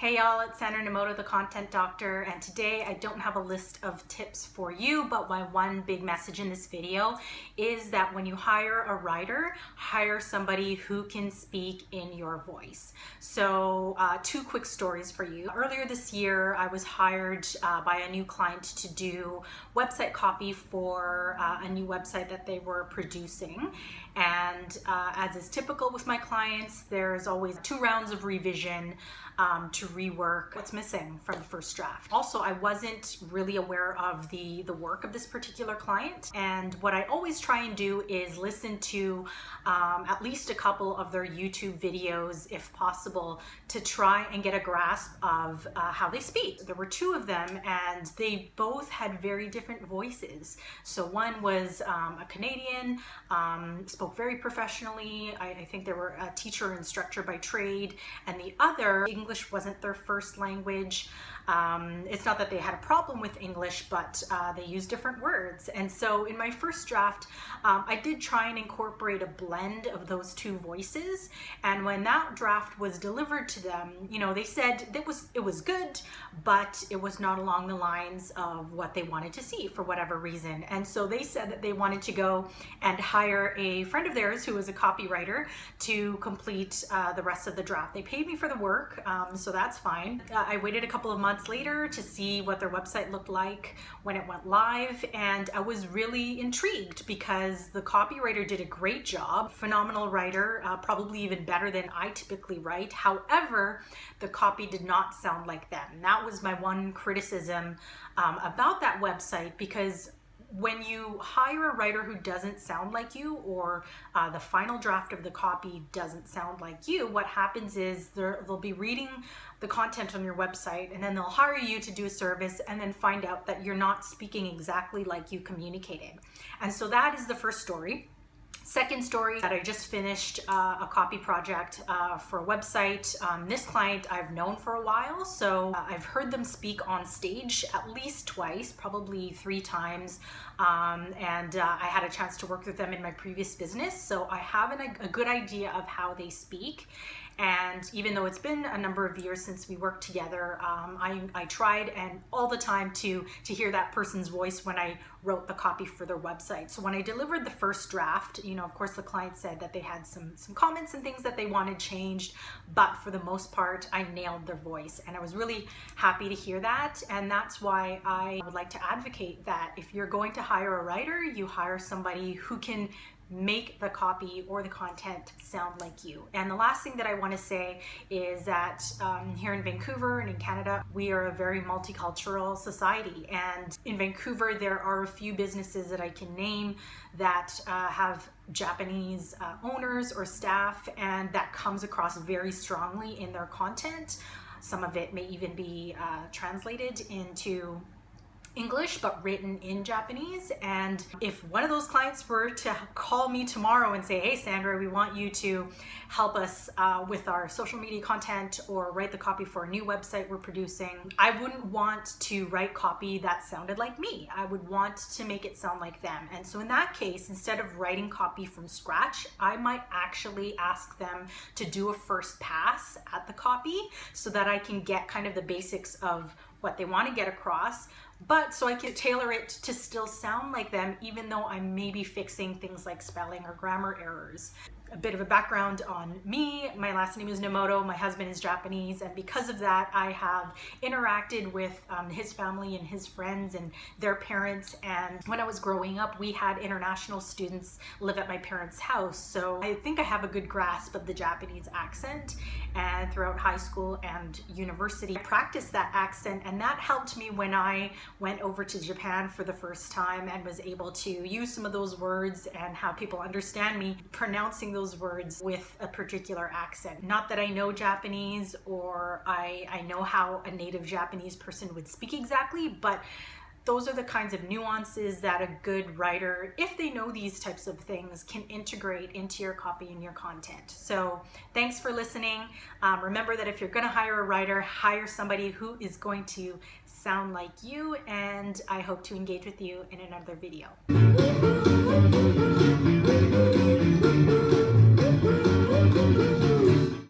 Hey y'all, it's Sandra Nomoto, the Content Doctor, and today I don't have a list of tips for you, but my one big message in this video is that when you hire a writer, hire somebody who can speak in your voice. So two quick stories for you. Earlier this year, I was hired by a new client to do website copy for a new website that they were producing. And as is typical with my clients, there's always 2 rounds of revision to rework what's missing from the first draft. Also, I wasn't really aware of the work of this particular client, and what I always try and do is listen to at least a couple of their YouTube videos if possible to try and get a grasp of how they speak. There were 2 of them and they both had very different voices. So one was a Canadian, spoke very professionally. I think they were a teacher or instructor by trade, and the other, English wasn't their first language. It's not that they had a problem with English, but they used different words. And so in my first draft, I did try and incorporate a blend of those 2 voices. And when that draft was delivered to them, you know, they said it was good, but it was not along the lines of what they wanted to see for whatever reason. And so they said that they wanted to go and hire a friend of theirs who was a copywriter to complete the rest of the draft. They paid me for the work, so that's fine. I waited a couple of months later to see what their website looked like when it went live, and I was really intrigued because the copywriter did a great job, phenomenal writer, probably even better than I typically write. However, the copy did not sound like them. That was my one criticism about that website, because when you hire a writer who doesn't sound like you, or the final draft of the copy doesn't sound like you, what happens is they'll be reading the content on your website, and then they'll hire you to do a service and then find out that you're not speaking exactly like you communicated. And so that is the first story. Second story, that I just finished a copy project for a website. This client I've known for a while, so I've heard them speak on stage at least twice, probably 3 times, and I had a chance to work with them in my previous business, so I have a good idea of how they speak. And even though it's been a number of years since we worked together, I tried and all the time to hear that person's voice when I wrote the copy for their website. So when I delivered the first draft, you know, of course the client said that they had some comments and things that they wanted changed, but for the most part, I nailed their voice. And I was really happy to hear that. And that's why I would like to advocate that if you're going to hire a writer, you hire somebody who can make the copy or the content sound like you. And the last thing that I want to say is that here in Vancouver and in Canada, we are a very multicultural society. And in Vancouver, there are a few businesses that I can name that have Japanese owners or staff, and that comes across very strongly in their content. Some of it may even be translated into English but written in Japanese. And if one of those clients were to call me tomorrow and say, hey Sandra, we want you to help us with our social media content or write the copy for a new website we're producing, I wouldn't want to write copy that sounded like me. I would want to make it sound like them. And so in that case, instead of writing copy from scratch, I might actually ask them to do a first pass at the copy so that I can get kind of the basics of what they want to get across, but so I can tailor it to still sound like them, even though I may be fixing things like spelling or grammar errors. A bit of a background on me: my last name is Nomoto, my husband is Japanese, and because of that I have interacted with his family and his friends and their parents, and when I was growing up we had international students live at my parents' house, so I think I have a good grasp of the Japanese accent. And throughout high school and university I practiced that accent, and that helped me when I went over to Japan for the first time and was able to use some of those words and have people understand me pronouncing those words with a particular accent. Not that I know Japanese or I know how a native Japanese person would speak exactly, but those are the kinds of nuances that a good writer, if they know these types of things, can integrate into your copy and your content. So thanks for listening. Remember that if you're going to hire a writer, hire somebody who is going to sound like you, and I hope to engage with you in another video.